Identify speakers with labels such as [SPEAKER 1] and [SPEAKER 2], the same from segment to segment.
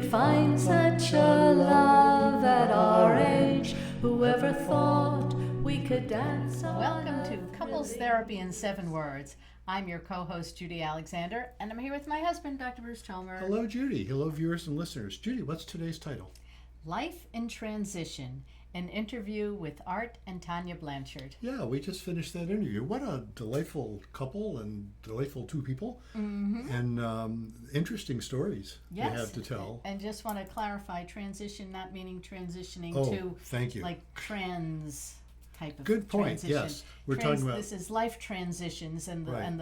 [SPEAKER 1] find such a love at our age. Whoever thought we could dance on
[SPEAKER 2] Welcome to
[SPEAKER 1] a
[SPEAKER 2] Couples
[SPEAKER 1] thrilling
[SPEAKER 2] Therapy in 7 Words. I'm your co-host, Judy Alexander, and I'm here with my husband, Dr. Bruce Chalmer.
[SPEAKER 3] Hello, Judy. Hello, viewers and listeners. Judy, what's today's title?
[SPEAKER 2] Life in Transition, an interview with Art and Tonya Blanchford.
[SPEAKER 3] Yeah, we just finished that interview. What a delightful couple and delightful two people, and interesting stories they have to tell.
[SPEAKER 2] And just want to clarify, transition not meaning transitioning
[SPEAKER 3] Oh,
[SPEAKER 2] to
[SPEAKER 3] thank you.
[SPEAKER 2] like trans type of
[SPEAKER 3] Good point.
[SPEAKER 2] transition.
[SPEAKER 3] Yes, we're talking about
[SPEAKER 2] This is life transitions and the
[SPEAKER 3] Right.
[SPEAKER 2] and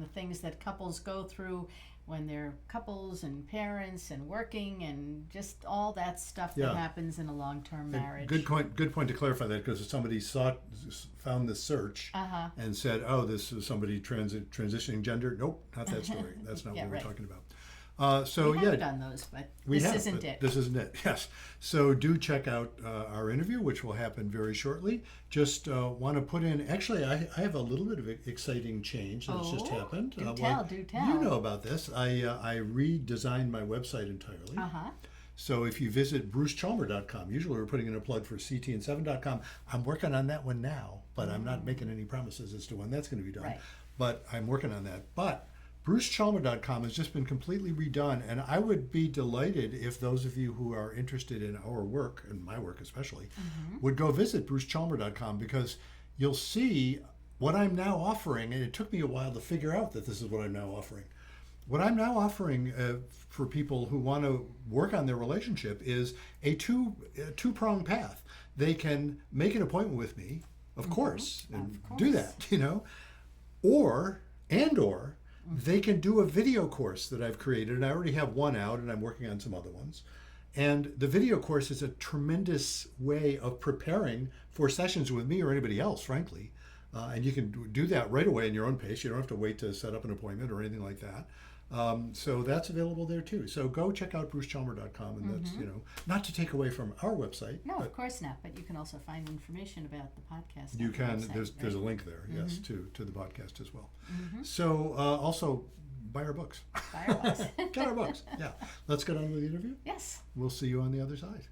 [SPEAKER 2] the things that couples go through when they're couples and parents and working and just all that stuff that
[SPEAKER 3] Yeah.
[SPEAKER 2] happens in a long-term marriage.
[SPEAKER 3] Good point. Good point to clarify that, because somebody found this search and said, "Oh, this is somebody transitioning gender." Nope, not that story. That's not
[SPEAKER 2] Yeah,
[SPEAKER 3] what we're
[SPEAKER 2] right.
[SPEAKER 3] talking about.
[SPEAKER 2] We have done those, but this isn't it.
[SPEAKER 3] This isn't it. Yes. So do check out our interview, which will happen very shortly. Just want to put in. Actually, I have a little bit of exciting change that's just happened.
[SPEAKER 2] Do tell.
[SPEAKER 3] You know about this. I redesigned my website entirely. So if you visit brucechalmer.com, usually we're putting in a plug for ctn7.com. I'm working on that one now, but I'm not making any promises as to when that's going to be done.
[SPEAKER 2] Right.
[SPEAKER 3] But I'm working on that. But brucechalmer.com has just been completely redone, and I would be delighted if those of you who are interested in our work, and my work especially, would go visit brucechalmer.com, because you'll see what I'm now offering, and it took me a while to figure out that this is what I'm now offering. What I'm now offering for people who want to work on their relationship is a two-pronged path. They can make an appointment with me, of course, and do that, or they can do a video course that I've created, and I already have one out, and I'm working on some other ones. And the video course is a tremendous way of preparing for sessions with me or anybody else, frankly. And you can do that right away in your own pace. You don't have to wait to set up an appointment or anything like that. So that's available there too. So go check out brucechalmer.com, and that's, not to take away from our website.
[SPEAKER 2] No, of course not. But you can also find information about the podcast.
[SPEAKER 3] You
[SPEAKER 2] on the
[SPEAKER 3] can.
[SPEAKER 2] website,
[SPEAKER 3] There's a link there, yes, to the podcast as well. So also buy our books.
[SPEAKER 2] Buy our books.
[SPEAKER 3] Get our books. Yeah. Let's get on with the interview.
[SPEAKER 2] Yes.
[SPEAKER 3] We'll see you on the other side.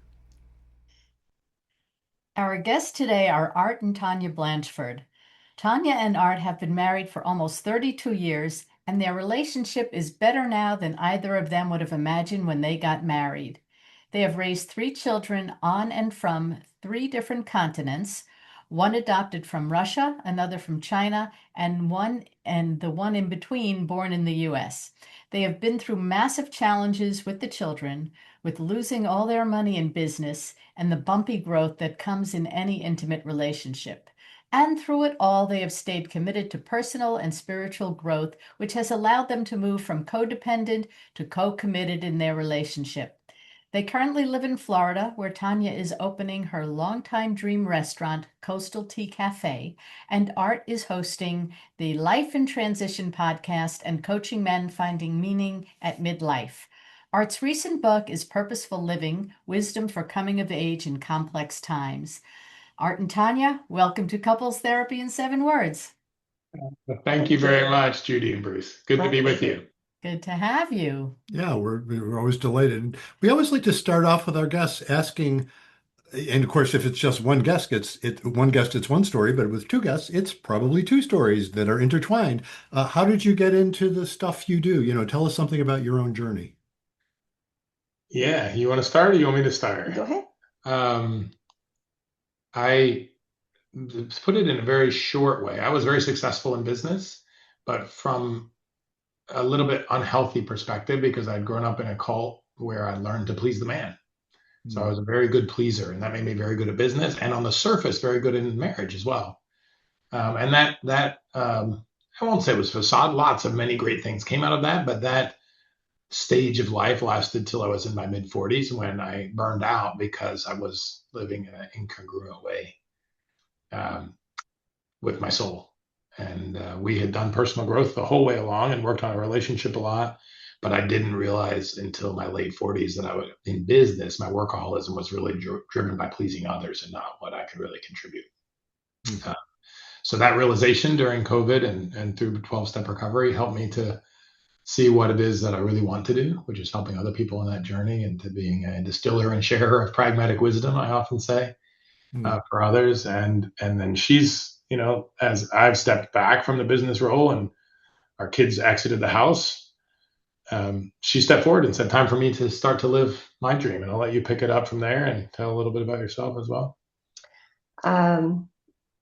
[SPEAKER 2] Our guests today are Art and Tonya Blanchford. Tonya and Art have been married for almost 32 years, and their relationship is better now than either of them would have imagined when they got married. They have raised 3 children on and from 3 different continents, one adopted from Russia, another from China, and the one in between born in the US. They have been through massive challenges with the children, with losing all their money in business and the bumpy growth that comes in any intimate relationship. And through it all, they have stayed committed to personal and spiritual growth, which has allowed them to move from codependent to co-committed in their relationship. They currently live in Florida, where Tonya is opening her longtime dream restaurant, Coastal Tea Cafe, and Art is hosting the Life in Transition podcast and coaching men finding meaning at midlife. Art's recent book is Purposeful Living: Wisdom for Coming of Age in Complex Times. Art and Tonya, welcome to Couples Therapy in 7 Words.
[SPEAKER 4] Thank you very much, Judy and Bruce. Good to be with you.
[SPEAKER 2] Good to have you.
[SPEAKER 3] Yeah, we're always delighted. And we always like to start off with our guests asking, and of course, if it's just one guest it's one story, but with 2 guests, it's probably 2 stories that are intertwined. How did you get into the stuff you do? Tell us something about your own journey.
[SPEAKER 4] Yeah, you want to start or you want me to start?
[SPEAKER 5] Go ahead.
[SPEAKER 4] I put it in a very short way. I was very successful in business, but from a little bit unhealthy perspective, because I'd grown up in a cult where I learned to please the man. So I was a very good pleaser, and that made me very good at business, and on the surface, very good in marriage as well. And that I won't say it was facade. Many great things came out of that, but that stage of life lasted till I was in my mid-40s, when I burned out because I was living in an incongruent way with my soul. And we had done personal growth the whole way along and worked on a relationship a lot, but I didn't realize until my late 40s that in business, my workaholism was really driven by pleasing others and not what I could really contribute. So that realization during COVID and through 12-step recovery helped me to see what it is that I really want to do, which is helping other people in that journey, and to being a distiller and sharer of pragmatic wisdom, I often say,
[SPEAKER 3] Mm.
[SPEAKER 4] for others. And then she's, as I've stepped back from the business role and our kids exited the house, she stepped forward and said, time for me to start to live my dream. And I'll let you pick it up from there and tell a little bit about yourself as well.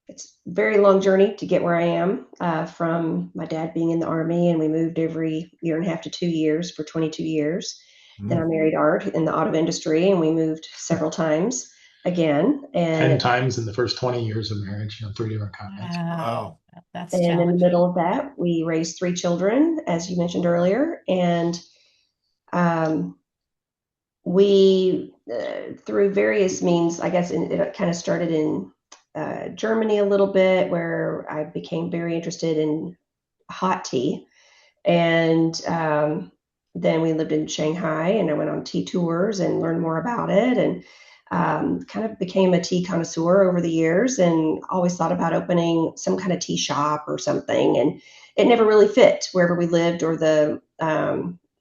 [SPEAKER 5] It's a very long journey to get where I am, from my dad being in the Army, and we moved every year and a half to 2 years for 22 years. Then I married Art in the auto industry, and we moved several times again.
[SPEAKER 4] 10
[SPEAKER 5] And
[SPEAKER 4] times in the first 20 years of marriage, 3 different continents.
[SPEAKER 3] Wow.
[SPEAKER 2] That's
[SPEAKER 5] in the
[SPEAKER 2] challenging.
[SPEAKER 5] middle of that, we raised 3 children, as you mentioned earlier. And we, through various means, I guess it kind of started in Germany a little bit, where I became very interested in hot tea. And then we lived in Shanghai, and I went on tea tours and learned more about it, and kind of became a tea connoisseur over the years, and always thought about opening some kind of tea shop or something. And it never really fit wherever we lived, or the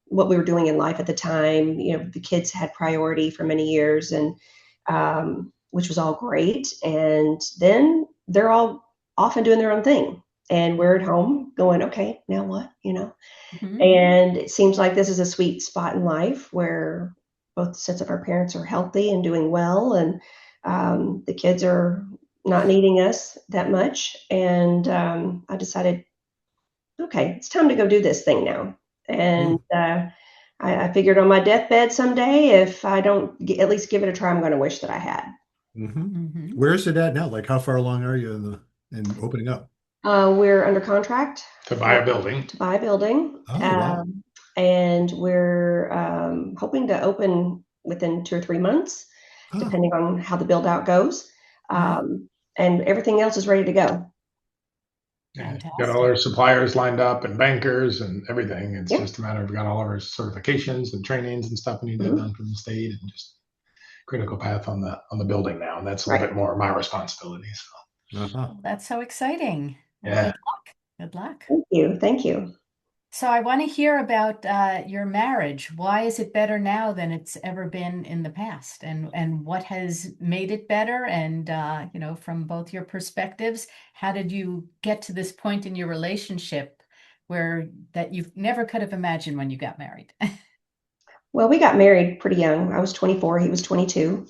[SPEAKER 5] what we were doing in life at the time. The kids had priority for many years, and which was all great. And then they're all off and doing their own thing. And we're at home going, okay, now what?
[SPEAKER 2] Mhm.
[SPEAKER 5] And it seems like this is a sweet spot in life where both sets of our parents are healthy and doing well. And the kids are not needing us that much. And I decided, okay, it's time to go do this thing now. And I figured on my deathbed someday, if I don't at least give it a try, I'm going to wish that I had.
[SPEAKER 2] Mhm.
[SPEAKER 3] Where is it at now? Like, how far along are you in opening up?
[SPEAKER 5] We're under contract
[SPEAKER 4] To buy a building.
[SPEAKER 5] to buy a building.
[SPEAKER 3] Oh, wow.
[SPEAKER 5] And we're hoping to open within 2 or 3 months,
[SPEAKER 3] Huh.
[SPEAKER 5] depending on how the build out goes. And everything else is ready to go.
[SPEAKER 4] Yeah, got
[SPEAKER 2] Fantastic.
[SPEAKER 4] all our suppliers lined up and bankers and everything. It's
[SPEAKER 5] Yep.
[SPEAKER 4] just a matter of, we got all of our certifications and trainings and stuff we need to have done from the state, and just critical path on the building now. And that's a little bit more my responsibility. So
[SPEAKER 3] Uh-huh.
[SPEAKER 2] That's so exciting. Well,
[SPEAKER 4] Yeah.
[SPEAKER 2] good luck. Good luck.
[SPEAKER 5] Thank you. Thank you.
[SPEAKER 2] So I want to hear about your marriage. Why is it better now than it's ever been in the past? And what has made it better? And from both your perspectives, how did you get to this point in your relationship where that you never could have imagined when you got married?
[SPEAKER 5] Well, we got married pretty young. I was 24, he was 22.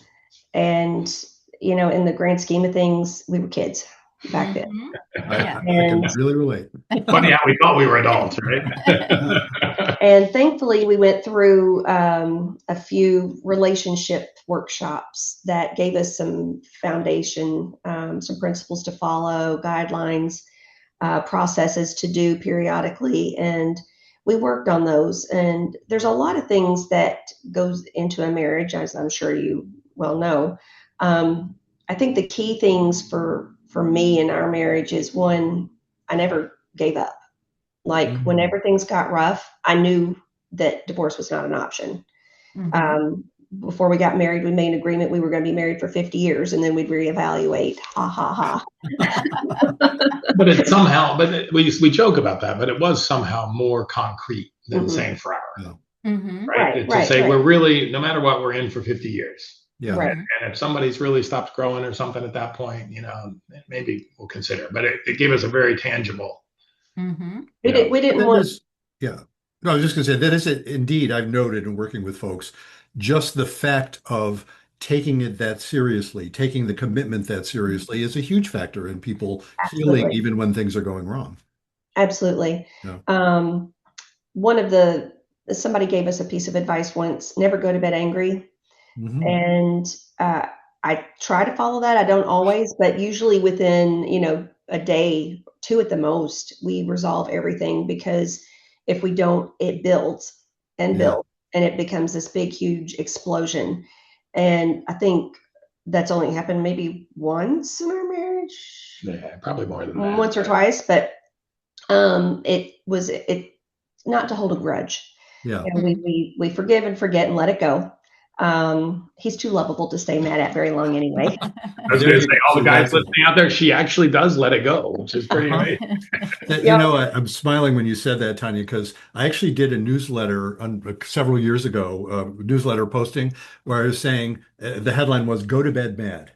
[SPEAKER 5] And, in the grand scheme of things, we were kids back then.
[SPEAKER 2] Mhm.
[SPEAKER 3] I
[SPEAKER 2] Yeah.
[SPEAKER 3] can really relate.
[SPEAKER 4] funny how we thought we were adults, right?
[SPEAKER 5] And thankfully, we went through a few relationship workshops that gave us some foundation, some principles to follow, guidelines, processes to do periodically. And we worked on those. And there's a lot of things that goes into a marriage, as I'm sure you well know. I think the key things for me in our marriage is, one, I never gave up. Like, whenever things got rough, I knew that divorce was not an option.
[SPEAKER 2] Mhm.
[SPEAKER 5] Before we got married, we made an agreement we were going to be married for 50 years, and then we'd reevaluate. Ha ha ha.
[SPEAKER 4] But we joke about that, but it was somehow more concrete than
[SPEAKER 5] Mhm.
[SPEAKER 4] saying forever,
[SPEAKER 2] Mhm.
[SPEAKER 4] right? To
[SPEAKER 5] Right,
[SPEAKER 4] say
[SPEAKER 5] right.
[SPEAKER 4] we're really, no matter what, we're in for 50 years.
[SPEAKER 3] Yeah.
[SPEAKER 5] Right.
[SPEAKER 4] And if somebody's really stopped growing or something at that point, maybe we'll consider. But it gave us a very tangible.
[SPEAKER 2] Mhm.
[SPEAKER 5] We didn't
[SPEAKER 3] That
[SPEAKER 5] want.
[SPEAKER 3] is, yeah. No, I was just going to say that is it. Indeed, I've noted in working with folks, just the fact of taking it that seriously, taking the commitment that seriously is a huge factor in people healing,
[SPEAKER 5] Absolutely.
[SPEAKER 3] even when things are going wrong.
[SPEAKER 5] Absolutely.
[SPEAKER 3] Yeah.
[SPEAKER 5] One of somebody gave us a piece of advice once: never go to bed angry.
[SPEAKER 3] Mhm.
[SPEAKER 5] And I try to follow that. I don't always, but usually within, a day, 2 at the most, we resolve everything, because if we don't, it builds and
[SPEAKER 3] Yeah.
[SPEAKER 5] builds, and it becomes this big, huge explosion. And I think that's only happened maybe once in our marriage,
[SPEAKER 4] Yeah, probably more than that.
[SPEAKER 5] once or twice, but it not to hold a grudge.
[SPEAKER 3] Yeah.
[SPEAKER 5] We forgive and forget and let it go. He's too lovable to stay mad at very long anyway.
[SPEAKER 4] I was going to say, all the guys listening out there, she actually does let it go, which is pretty amazing.
[SPEAKER 3] You know, I'm smiling when you said that, Tonya, because I actually did a newsletter several years ago, newsletter posting where I was saying the headline was "Go to Bed Mad."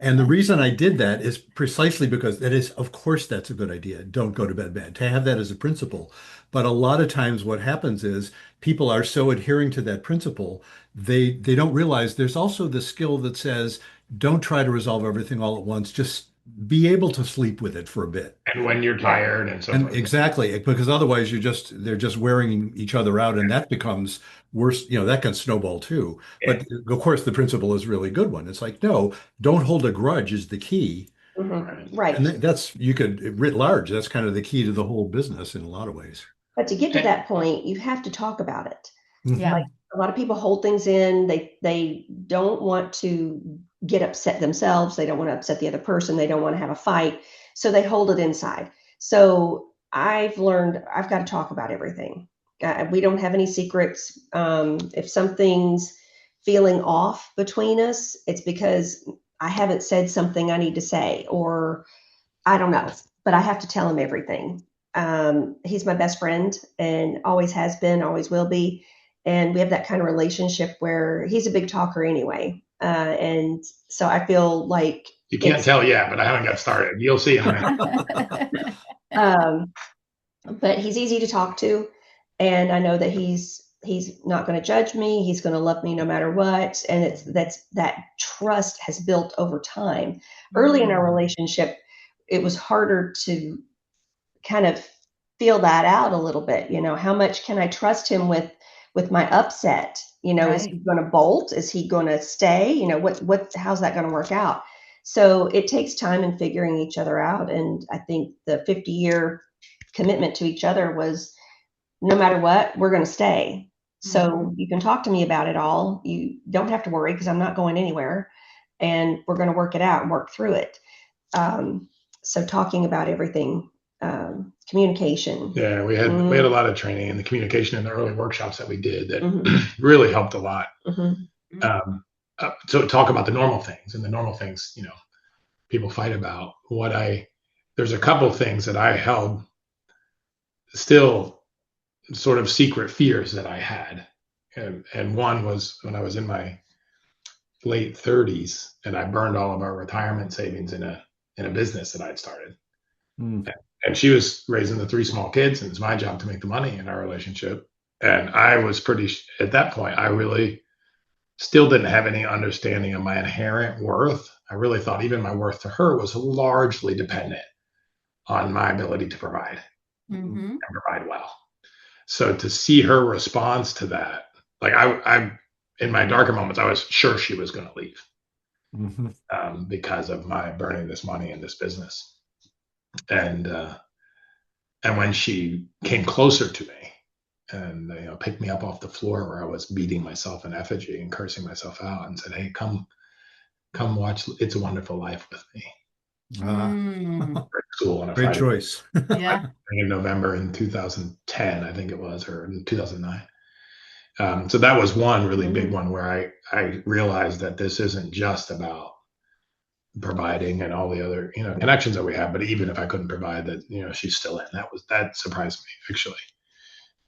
[SPEAKER 3] And the reason I did that is precisely because that is, of course, that's a good idea. Don't go to bed mad, to have that as a principle. But a lot of times what happens is people are so adhering to that principle, they don't realize there's also the skill that says, don't try to resolve everything all at once. Just be able to sleep with it for a bit.
[SPEAKER 4] And when you're tired and so
[SPEAKER 3] And
[SPEAKER 4] forth.
[SPEAKER 3] exactly, because otherwise they're just wearing each other out, and that becomes worse. You know, that can snowball too.
[SPEAKER 4] Yeah.
[SPEAKER 3] But of course, the principle is a really good one. It's like, no, don't hold a grudge is the key.
[SPEAKER 5] Right.
[SPEAKER 3] And that's, you could writ large, that's kind of the key to the whole business in a lot of ways.
[SPEAKER 5] But to get to that point, you have to talk about it.
[SPEAKER 2] Yeah.
[SPEAKER 5] Like a lot of people hold things in. They don't want to get upset themselves. They don't want to upset the other person. They don't want to have a fight. So they hold it inside. So I've learned I've got to talk about everything. We don't have any secrets. If something's feeling off between us, it's because I haven't said something I need to say, or I don't know, but I have to tell him everything. He's my best friend and always has been, always will be. And we have that kind of relationship where he's a big talker anyway. And so I feel like
[SPEAKER 4] you can't tell yet, but I haven't got started. You'll see in a minute.
[SPEAKER 5] But he's easy to talk to. And I know that he's not going to judge me. He's going to love me no matter what. And that trust has built over time. Early in our relationship, it was harder to kind of feel that out a little bit. You know, how much can I trust him with my upset? You know, is he going to bolt? Is he going to stay? You know, how's that going to work out? So it takes time in figuring each other out. And I think the 50-year commitment to each other was, no matter what, we're going to stay. So you can talk to me about it all. You don't have to worry because I'm not going anywhere, and we're going to work it out and work through it. So talking about everything, communication.
[SPEAKER 4] Yeah, we had a lot of training and the communication in the early workshops that we did that really helped a lot. So talk about the normal things, and the normal things, you know, people fight about. There's a couple of things that I held still sort of secret fears that I had. And one was when I was in my late 30s and I burned all of our retirement savings in a business that I'd started. And she was raising the 3 small kids, and it's my job to make the money in our relationship. And I was at that point, I really still didn't have any understanding of my inherent worth. I really thought even my worth to her was largely dependent on my ability to provide and provide well. So to see her response to that, like I in my darker moments, I was sure she was going to leave because of my burning this money in this business. And when she came closer to me and picked me up off the floor where I was beating myself in effigy and cursing myself out and said, "Hey, come watch It's a Wonderful Life with me." School on a
[SPEAKER 3] Great
[SPEAKER 4] Friday.
[SPEAKER 3] Choice.
[SPEAKER 2] Yeah.
[SPEAKER 4] In November in 2010, I think it was, or in 2009. So that was one really big one where I realized that this isn't just about providing and all the other connections that we have, but even if I couldn't provide, that she's still in. That surprised me actually.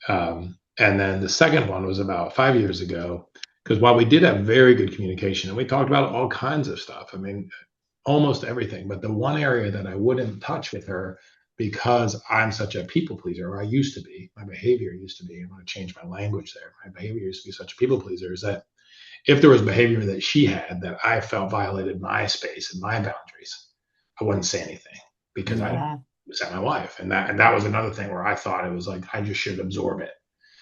[SPEAKER 4] And then the second one was about 5 years ago, because while we did have very good communication and we talked about all kinds of stuff, I mean almost everything, but the one area that I wouldn't touch with her, because I'm such a people pleaser, or I used to be, my behavior used to be, I'm going to change my language there, my behavior used to be such a people pleaser, is that if there was behavior that she had that I felt violated my space and my boundaries, I wouldn't say anything because I was at my wife. And that was another thing where I thought it was like, I just should absorb it.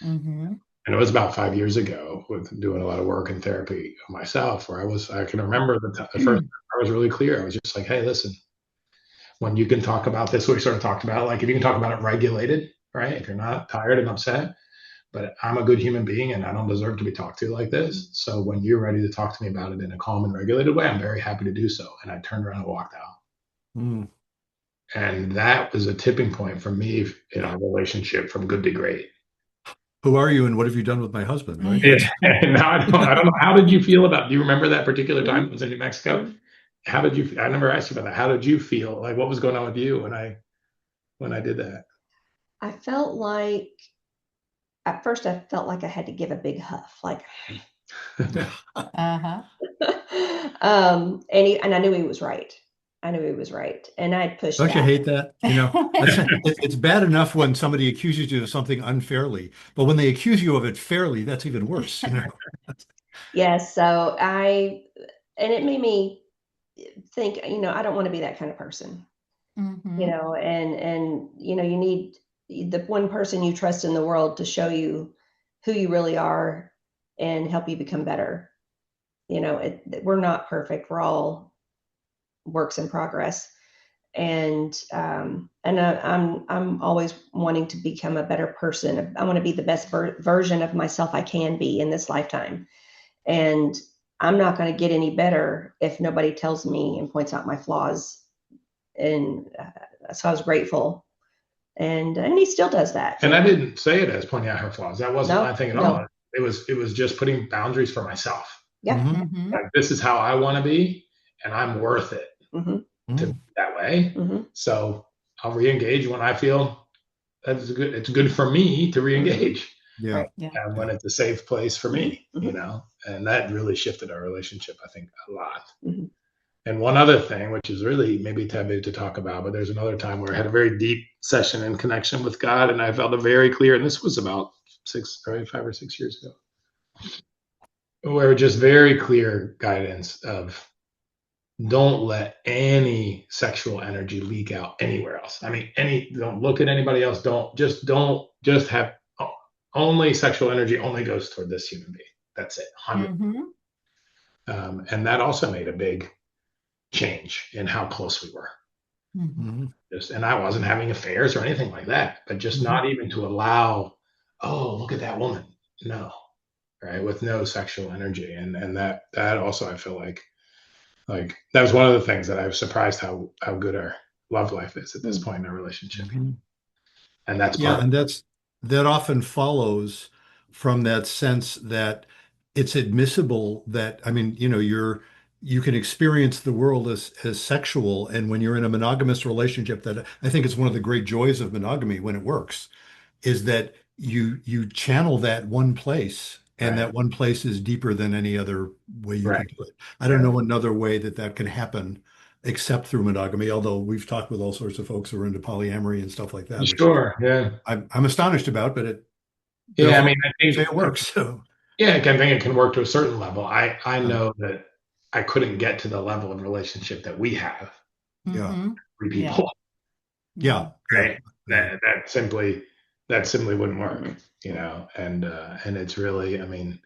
[SPEAKER 4] And it was about 5 years ago with doing a lot of work in therapy myself, where I can remember the first time I was really clear. I was just like, hey, listen, when you can talk about this, we sort of talked about, like, if you can talk about it regulated, right? If you're not tired and upset, but I'm a good human being and I don't deserve to be talked to like this. So when you're ready to talk to me about it in a calm and regulated way, I'm very happy to do so. And I turned around and walked out. And that was a tipping point for me in our relationship from good to great.
[SPEAKER 3] Who are you and what have you done with my husband, right?
[SPEAKER 4] Yeah. Now I don't know. How did you feel about, do you remember that particular time
[SPEAKER 5] Mhm.
[SPEAKER 4] it was in New Mexico?
[SPEAKER 5] Mhm.
[SPEAKER 4] How did you, I never asked you about that. How did you feel? Like what was going on with you when I did that?
[SPEAKER 5] I felt like at first I felt like I had to give a big huff, like,
[SPEAKER 2] Uh-huh.
[SPEAKER 5] and I knew he was right. I knew he was right, and I'd pushed
[SPEAKER 3] Don't you
[SPEAKER 5] back.
[SPEAKER 3] hate that? It's bad enough when somebody accuses you of something unfairly, but when they accuse you of it fairly, that's even worse,
[SPEAKER 5] Yes, so and it made me think, I don't want to be that kind of person,
[SPEAKER 2] Mm-hmm.
[SPEAKER 5] and you need the one person you trust in the world to show you who you really are and help you become better. We're not perfect. We're all works in progress, and I'm always wanting to become a better person. I want to be the best version of myself I can be in this lifetime, and I'm not going to get any better if nobody tells me and points out my flaws. And so I was grateful, and he still does that.
[SPEAKER 4] And I didn't say it as pointing out her flaws. That wasn't my
[SPEAKER 5] No,
[SPEAKER 4] thing at all.
[SPEAKER 5] no,
[SPEAKER 4] It was just putting boundaries for myself.
[SPEAKER 5] yeah,
[SPEAKER 2] Mm-hmm.
[SPEAKER 4] Like this is how I want to be, and I'm worth it
[SPEAKER 5] mm-hmm,
[SPEAKER 4] to be that way.
[SPEAKER 5] mm-hmm,
[SPEAKER 4] So I'll re-engage when I feel that's good. It's good for me to re-engage,
[SPEAKER 3] Yeah.
[SPEAKER 5] right,
[SPEAKER 2] Yeah.
[SPEAKER 4] and when it's a safe place for
[SPEAKER 5] mm-hmm,
[SPEAKER 4] me,
[SPEAKER 5] mm-hmm,
[SPEAKER 4] and that really shifted our relationship, I think, a lot.
[SPEAKER 5] mm-hmm,
[SPEAKER 4] And one other thing, which is really maybe taboo to talk about, but there's another time where I had a very deep session in connection with God, and I felt a very clear, and this was about 5 or 6 years ago, where just very clear guidance of don't let any sexual energy leak out anywhere else. I mean, don't look at anybody else. Don't just have only sexual energy only goes toward this human being. That's it. 100.
[SPEAKER 2] Mm-hmm.
[SPEAKER 4] And that also made a big change in how close we were.
[SPEAKER 2] Mm-hmm.
[SPEAKER 3] Mhm.
[SPEAKER 4] And I wasn't having affairs or anything like that, but just
[SPEAKER 3] Mhm.
[SPEAKER 4] not even to allow, oh, look at that woman. No, right. With no sexual energy. And that also, I feel like that was one of the things that I was surprised how good our love life is at this point in our relationship.
[SPEAKER 3] Mhm.
[SPEAKER 4] And that's
[SPEAKER 3] Yeah,
[SPEAKER 4] part of
[SPEAKER 3] and that often follows from that sense that it's admissible that, I mean, you can experience the world as sexual, and when you're in a monogamous relationship, that I think it's one of the great joys of monogamy when it works, is that you channel that one place,
[SPEAKER 4] it.
[SPEAKER 3] and
[SPEAKER 4] Right.
[SPEAKER 3] that one place is deeper than any other way you
[SPEAKER 4] Right.
[SPEAKER 3] can do it. I don't know another way that can happen except through monogamy, although we've talked with all sorts of folks who are into polyamory and stuff like that, which
[SPEAKER 4] Sure. Yeah.
[SPEAKER 3] I'm astonished about, but there are
[SPEAKER 4] Yeah. I
[SPEAKER 3] folks
[SPEAKER 4] mean, I
[SPEAKER 3] who say
[SPEAKER 4] think,
[SPEAKER 3] it works. So
[SPEAKER 4] yeah, I think it can work to a certain level. I
[SPEAKER 3] yeah,
[SPEAKER 4] know that I couldn't get to the level of relationship that we have,
[SPEAKER 3] yeah,
[SPEAKER 2] Mm-hmm.
[SPEAKER 4] three
[SPEAKER 2] Yeah.
[SPEAKER 4] people,
[SPEAKER 2] Yeah.
[SPEAKER 3] yeah, yeah.
[SPEAKER 4] right?
[SPEAKER 3] Yeah.
[SPEAKER 4] That simply wouldn't work, and it's really, I mean,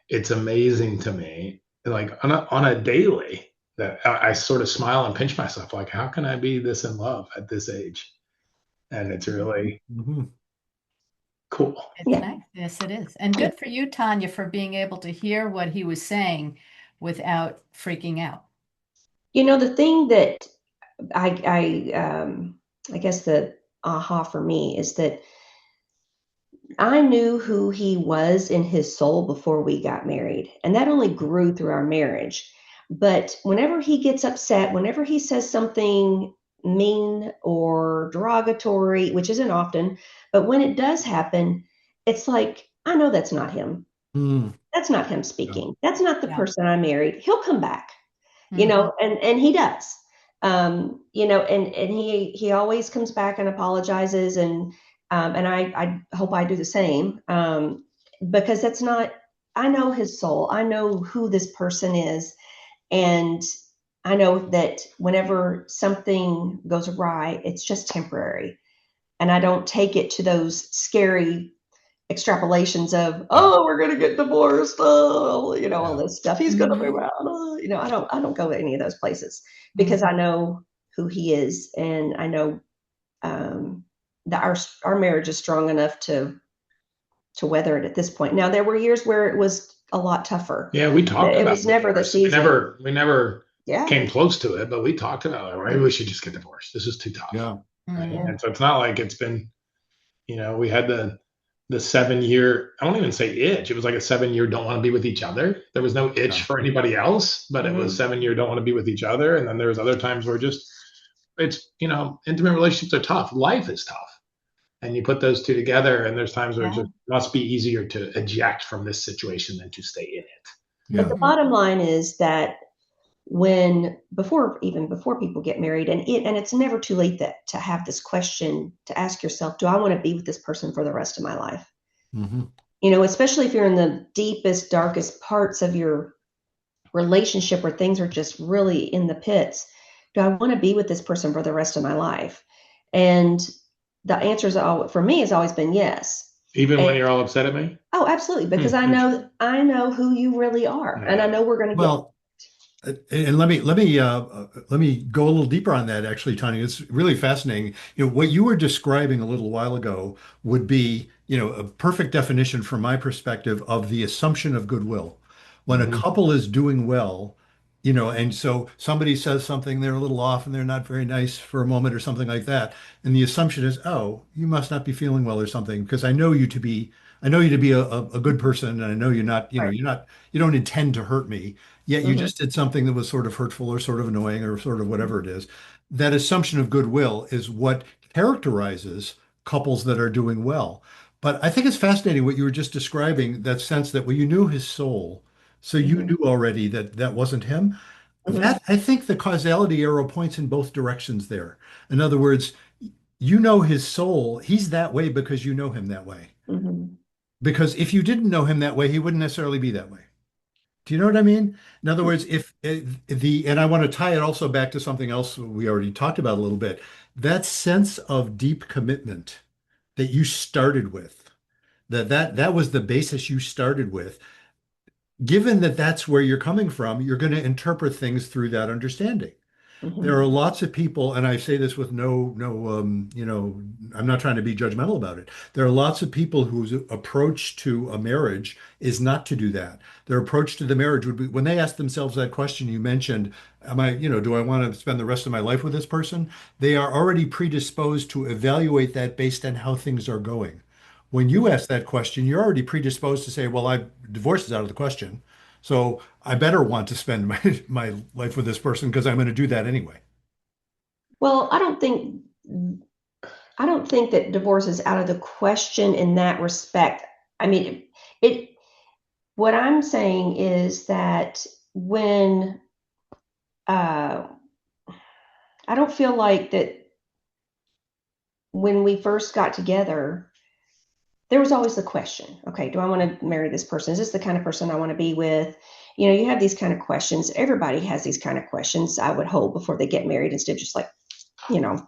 [SPEAKER 4] it's amazing to me, like on a daily, that I sort of smile and pinch myself, like, how can I be this in love at this age? And it's
[SPEAKER 2] Mm-hmm.
[SPEAKER 4] really
[SPEAKER 3] Mhm.
[SPEAKER 4] cool.
[SPEAKER 2] It's
[SPEAKER 5] yeah,
[SPEAKER 2] nice. Yes, it is. And
[SPEAKER 5] yeah.
[SPEAKER 2] good for you, Tanya, for being able to hear what he was saying without freaking out.
[SPEAKER 5] The thing that I guess the aha for me is that I knew who he was in his soul before we got married, and that only grew through our marriage. But whenever he gets upset, whenever he says something mean or derogatory, which isn't often, but when it does happen, it's like, I know that's not him.
[SPEAKER 3] Mm,
[SPEAKER 5] That's not him
[SPEAKER 3] yeah.
[SPEAKER 5] speaking. That's not the
[SPEAKER 2] Yeah.
[SPEAKER 5] person I married. He'll come back,
[SPEAKER 2] Mm-hmm.
[SPEAKER 5] and he does. And he always comes back and apologizes, and I hope I do the same, because that's not. I know his soul. I know who this person is, and I know that whenever something goes awry, it's just temporary, and I don't take it to those scary extrapolations of,
[SPEAKER 3] Yeah.
[SPEAKER 5] oh, we're going to get divorced, oh, all
[SPEAKER 3] Yeah.
[SPEAKER 5] this stuff, he's going to move
[SPEAKER 2] Mm-hmm.
[SPEAKER 5] out, oh, I don't go to any of those places, because
[SPEAKER 2] Mm-hmm.
[SPEAKER 5] I know who he is, and I know, that our marriage is strong enough to weather it at this point. Now there were years where it was a lot tougher.
[SPEAKER 4] Yeah, we talked
[SPEAKER 5] It
[SPEAKER 4] about
[SPEAKER 5] was never this
[SPEAKER 4] divorce. We
[SPEAKER 5] easy.
[SPEAKER 4] never
[SPEAKER 5] Yeah,
[SPEAKER 4] came close to it, but we talked about it. Maybe we should just get divorced. This is too tough,
[SPEAKER 3] Yeah.
[SPEAKER 4] right?
[SPEAKER 2] Mm-hmm.
[SPEAKER 5] yeah,
[SPEAKER 4] And so it's not like it's been, we had the 7 year, I won't even say itch. It was like a 7 year don't want to be with each other. There was no itch
[SPEAKER 3] Yeah.
[SPEAKER 4] for anybody else, but it was 7 year don't want to be with each other. And then there was other times where just it's, intimate relationships are tough. Life is tough. And you put those two together, and there's times where it
[SPEAKER 2] Yeah.
[SPEAKER 4] just must be easier to eject from this situation than to stay in it.
[SPEAKER 5] But
[SPEAKER 3] Yeah.
[SPEAKER 5] the bottom line is that even before people get married, and it's never too late to have this question to ask yourself, do I want to be with this person for the rest of my life?
[SPEAKER 3] Mm-hmm.
[SPEAKER 5] Especially if you're in the deepest, darkest parts of your relationship where things are just really in the pits. Do I want to be with this person for the rest of my life? And the answer for me has always been yes.
[SPEAKER 4] Even when you're all upset at me?
[SPEAKER 5] Oh, absolutely, because I know who you really are, and I know we're going to get.
[SPEAKER 3] Well, and let me go a little deeper on that. Actually, Tanya, it's really fascinating. What you were describing a little while ago would be, a perfect definition from my perspective of the assumption of goodwill. When a
[SPEAKER 4] Mhm.
[SPEAKER 3] couple is doing well, and so somebody says something, they're a little off and they're not very nice for a moment or something like that, and the assumption is, oh, you must not be feeling well or something because I know you to be a good person, and I know you're not,
[SPEAKER 5] Right.
[SPEAKER 3] you don't intend to hurt me. Yet you
[SPEAKER 5] Mhm.
[SPEAKER 3] just did something that was sort of hurtful or sort of annoying or sort of whatever it is. That assumption of goodwill is what characterizes couples that are doing well. But I think it's fascinating what you were just describing, that sense that, well, you knew his soul. So you
[SPEAKER 5] Mhm.
[SPEAKER 3] knew already that that wasn't him.
[SPEAKER 5] Mhm.
[SPEAKER 3] That I think the causality arrow points in both directions there. In other words, you know his soul. He's that way because you know him that way.
[SPEAKER 5] Mhm.
[SPEAKER 3] Because if you didn't know him that way, he wouldn't necessarily be that way. Do you know what I mean? In other words, and I want to tie it also back to something else we already talked about a little bit, that sense of deep commitment that you started with, that was the basis you started with. Given that that's where you're coming from, you're going to interpret things through that understanding. There
[SPEAKER 5] Mhm.
[SPEAKER 3] are lots of people, and I say this with I'm not trying to be judgmental about it. There are lots of people whose approach to a marriage is not to do that. Their approach to the marriage would be when they ask themselves that question you mentioned, do I want to spend the rest of my life with this person? They are already predisposed to evaluate that based on how things are going. When you ask that question, you're already predisposed to say, well, divorce is out of the question. So I better want to spend my life with this person because I'm going to do that anyway.
[SPEAKER 5] Well, I don't think that divorce is out of the question in that respect. I mean, it what I'm saying is that when uh, I don't feel like that when we first got together, there was always the question, okay, do I want to marry this person? Is this the kind of person I want to be with? You have these kind of questions. Everybody has these kind of questions, I would hope, before they get married instead of just like, you know.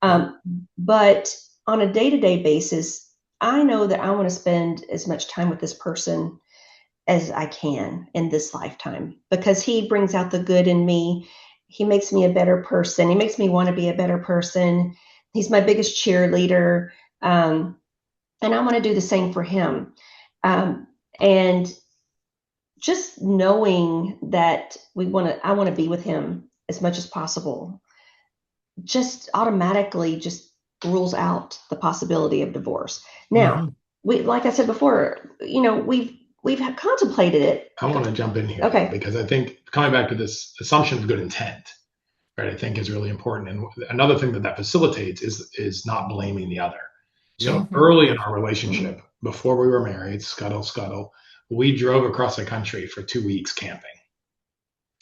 [SPEAKER 3] Yep.
[SPEAKER 5] But on a day-to-day basis, I know that I want to spend as much time with this person as I can in this lifetime because he brings out the good in me. He makes me a better person. He makes me want to be a better person. He's my biggest cheerleader. And I want to do the same for him. And just knowing that I want to be with him as much as possible, just automatically just rules out the possibility of divorce. Now,
[SPEAKER 3] Mhm.
[SPEAKER 5] like I said before, we've contemplated it.
[SPEAKER 4] I want to jump in here though,
[SPEAKER 5] Okay.
[SPEAKER 4] because I think coming back to this assumption of good intent, right, I think is really important. And another thing that facilitates is not blaming the other.
[SPEAKER 3] Yep.
[SPEAKER 4] So
[SPEAKER 2] Mhm.
[SPEAKER 4] early in
[SPEAKER 3] Yes.
[SPEAKER 4] our relationship, before we were married, scuttle, scuttle, we drove across the country for 2 weeks camping.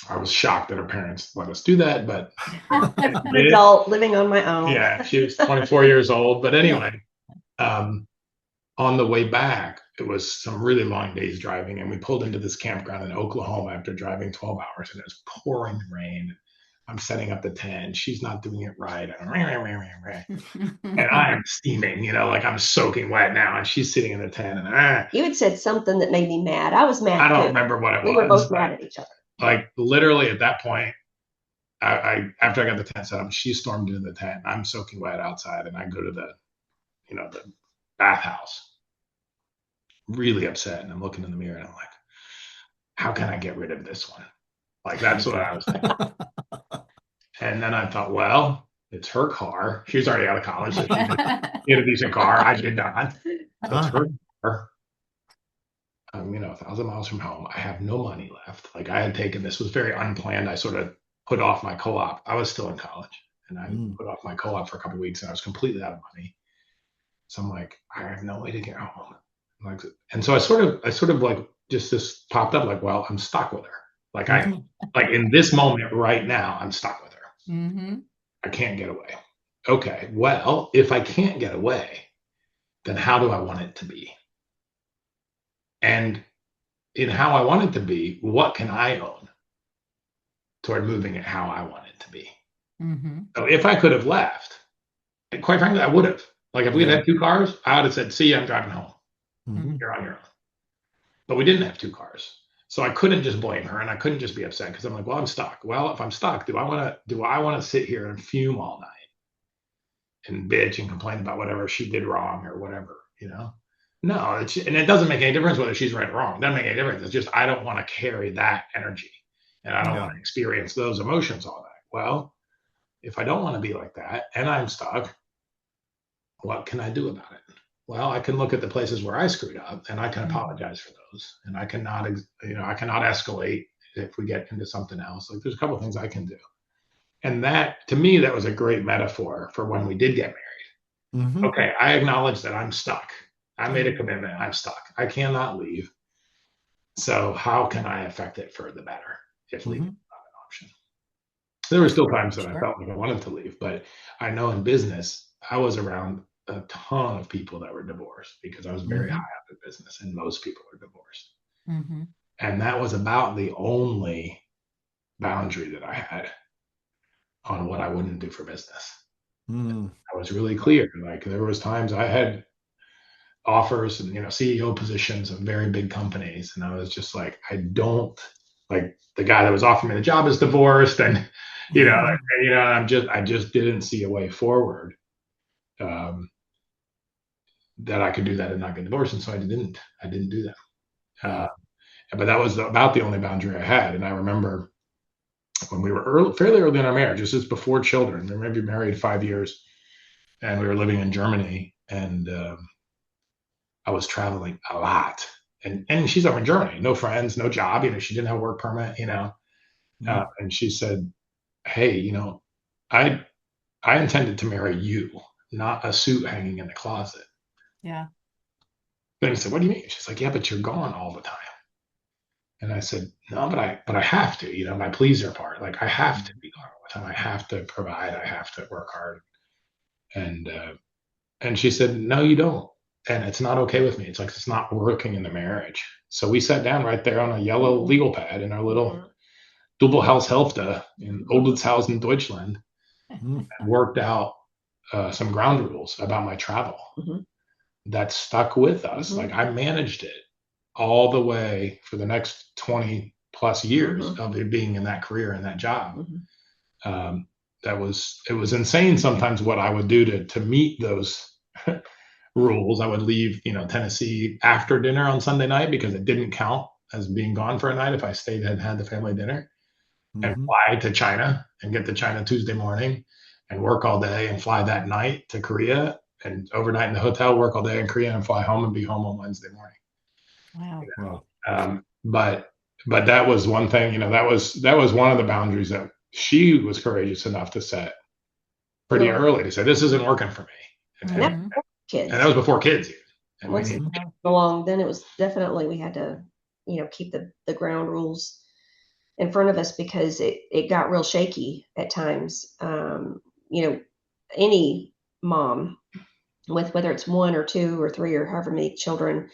[SPEAKER 4] I was shocked that our parents let us do that, but
[SPEAKER 5] An
[SPEAKER 4] we did it.
[SPEAKER 5] adult living on my own.
[SPEAKER 4] Yeah, she was 24 years old. But anyway, um, on the way back, it was some really long days driving, and we pulled into this campground in Oklahoma after driving 12 hours, and it was pouring rain. I'm setting up the tent. She's not doing it right. And I am steaming, like I'm soaking wet now, and she's sitting in the tent, and
[SPEAKER 5] You had said something that made me mad. I was
[SPEAKER 4] I
[SPEAKER 5] mad
[SPEAKER 4] don't
[SPEAKER 5] too.
[SPEAKER 4] remember what it
[SPEAKER 5] We were
[SPEAKER 4] was,
[SPEAKER 5] both
[SPEAKER 4] but
[SPEAKER 5] mad at each other.
[SPEAKER 4] like literally at that point, I after I got the tent set up, she stormed into the tent. I'm soaking wet outside, and I go to the bathhouse, really upset, and I'm looking in the mirror, and I'm like, how can I get rid of this one? Like that's what I was thinking. And then I thought, well, it's her car. She's already out of college, so she had a decent car. I did not. It's her car. I'm 1,000 miles from home. I have no money left. Like I had taken, this was very unplanned. I sort of put off my co-op. I was still in college, and I put off my co-op for a couple of weeks, and I was completely out of money. So I'm like, I have no way to get home. Like, and so I sort of like just this popped up like, well, I'm stuck with her. Like like in this moment right now, I'm stuck with her.
[SPEAKER 2] Mm-hmm.
[SPEAKER 4] I can't get away. Okay, well, if I can't get away, then how do I want it to be? And in how I want it to be, what can I own toward moving it how I want it to be?
[SPEAKER 2] Mm-hmm.
[SPEAKER 4] So if I could have left, and quite frankly, I would have. Like if we had 2 cars, I would have said, see, I'm driving home. You're on your own. But we didn't have 2 cars. So I couldn't just blame her, and I couldn't just be upset because I'm like, well, I'm stuck. Well, if I'm stuck, do I want to sit here and fume all night and bitch and complain about whatever she did wrong or whatever, No, and it doesn't make any difference whether she's right or wrong. It doesn't make any difference. It's just I don't want to carry that energy, and I don't want to experience those emotions all night. Well, if I don't want to be like that and I'm stuck, what can I do about it? Well, I can look at the places where I screwed up, and I can apologize for those, and I cannot escalate if we get into something else. Like there's a couple of things I can do, and that to me that was a great metaphor for when we did get married. Okay, I acknowledge that I'm stuck. I made a commitment. I'm stuck. I cannot leave. So how can I affect it for the better if leaving is not an option? There were still times that I felt like I wanted to leave, but I know in business I was around a ton of people that were divorced because I was very high up in business, and most people were divorced. And that was about the only boundary that I had on what I wouldn't do for business. I was really clear. Like there was times I had offers and CEO positions of very big companies, and I was just like, I don't like the guy that was offering me the job is divorced, and I just didn't see a way forward that I could do that and not get divorced, and so I didn't do that. But that was about the only boundary I had. And I remember when we were fairly early in our marriage, this is before children. We were maybe married 5 years, and we were living in Germany, and I was traveling a lot. And she's over in Germany, no friends, no job. She didn't have a work permit. And she said, "Hey, I intended to marry you, not a suit hanging in the closet."
[SPEAKER 2] Yeah.
[SPEAKER 4] Then I said, "What do you mean?" She's like, "Yeah, but you're gone all the time." And I said, "No, but I have to. My pleaser part. Like I have to be gone all the time. I have to provide. I have to work hard." And she said, "No, you don't. And it's not okay with me. It's like it's not working in the marriage." So we sat down right there on a yellow legal pad in our little Doppelhaushälfte in Oldeshausen, Deutschland, and worked out some ground rules about my travel that stuck with us. Like I managed it all the way for the next 20 plus years of it being in that career and that job. It was insane sometimes what I would do to meet those rules. I would leave, Tennessee after dinner on Sunday night because it didn't count as being gone for a night if I stayed and had the family dinner, and fly to China and get to China Tuesday morning and work all day and fly that night to Korea and overnight in the hotel, work all day in Korea and fly home and be home on Wednesday morning.
[SPEAKER 2] Wow.
[SPEAKER 4] But that was one thing, that was one of the boundaries that she was courageous enough to set pretty early to say, this isn't working for me.
[SPEAKER 5] Kids.
[SPEAKER 4] And that was before kids. And
[SPEAKER 5] once it came along, then it was definitely, we had to, keep the ground rules in front of us because it got real shaky at times. Any mom with whether it's 1 or 2 or 3 or however many children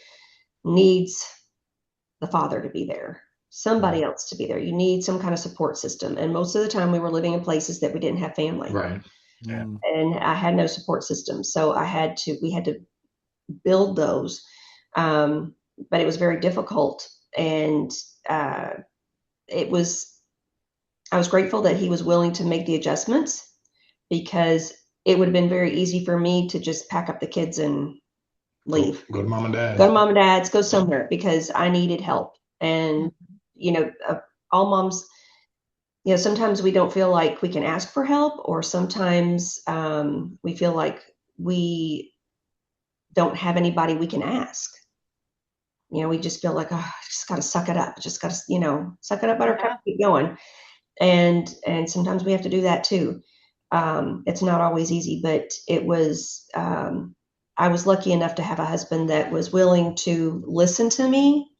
[SPEAKER 5] needs the father to be there, somebody else to be there. You need some kind of support system. And most of the time we were living in places that we didn't have family.
[SPEAKER 4] Right. Yeah.
[SPEAKER 5] And I had no support system. So we had to build those. But it was very difficult. And I was grateful that he was willing to make the adjustments, because it would have been very easy for me to just pack up the kids and leave.
[SPEAKER 4] Go to mom and dad.
[SPEAKER 5] Go to mom and dad's, go somewhere, because I needed help. And, all moms, sometimes we don't feel like we can ask for help, or sometimes we feel like we don't have anybody we can ask. We just feel like, oh, I just got to suck it up. Just got to, suck it up, buttercup, keep going. And sometimes we have to do that too. It's not always easy, but it was, I was lucky enough to have a husband that was willing to listen to me.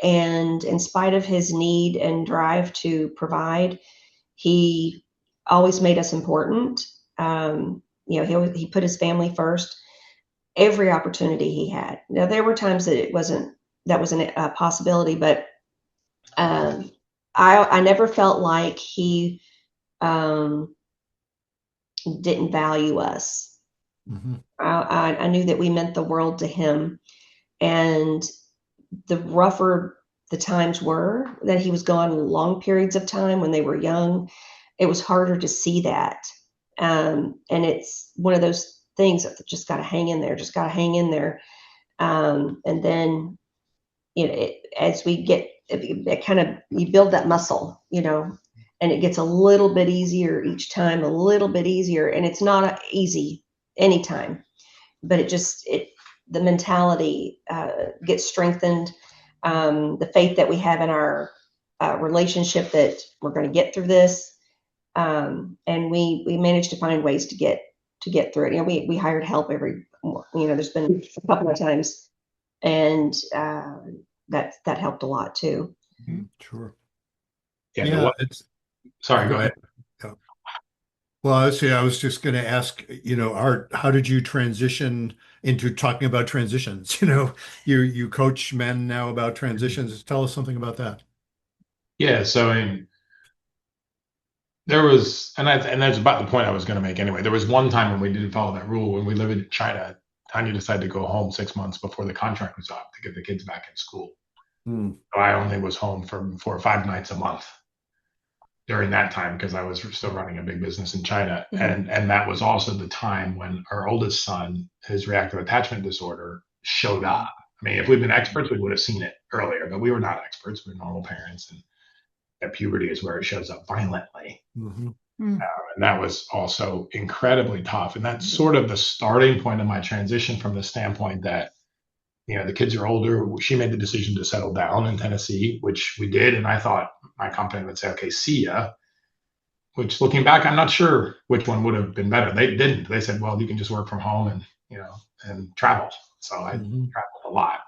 [SPEAKER 5] And in spite of his need and drive to provide, he always made us important. He put his family first every opportunity he had. Now, there were times that that wasn't a possibility, but I never felt like he didn't value us.
[SPEAKER 3] Mm-hmm.
[SPEAKER 5] I knew that we meant the world to him, and the rougher the times were that he was gone long periods of time when they were young, it was harder to see that. And it's one of those things that just got to hang in there, just got to hang in there. And then, as we get, it kind of, you build that muscle, and it gets a little bit easier each time, a little bit easier. And it's not easy anytime, but the mentality gets strengthened. The faith that we have in our relationship that we're going to get through this. And we managed to find ways to get through it. We hired help there's been a couple of times, and that helped a lot too.
[SPEAKER 3] Mm-hmm. Sure.
[SPEAKER 4] Yeah. Sorry, go ahead.
[SPEAKER 3] Yeah. Well, I was just going to ask, Art, how did you transition into talking about transitions? You coach men now about transitions. Tell us something about that.
[SPEAKER 4] Yeah. So there was, and that's about the point I was going to make anyway. There was one time when we didn't follow that rule. When we lived in China, Tanya decided to go home 6 months before the contract was up to get the kids back in school.
[SPEAKER 3] Mm.
[SPEAKER 4] So I only was home for 4 or 5 nights a month during that time because I was still running a big business in China.
[SPEAKER 5] Mm-hmm.
[SPEAKER 4] And that was also the time when our oldest son, his reactive attachment disorder, showed up. I mean, if we'd been experts, we would have seen it earlier, but we were not experts. We're normal parents, and at puberty is where it shows up violently.
[SPEAKER 3] Mm-hmm.
[SPEAKER 4] And that was also incredibly tough. And that's sort of the starting point of my transition from the standpoint that, the kids are older. She made the decision to settle down in Tennessee, which we did. And I thought my company would say, okay, see ya. Which, looking back, I'm not sure which one would have been better. They didn't. They said, well, you can just work from home and travel. So I traveled a lot.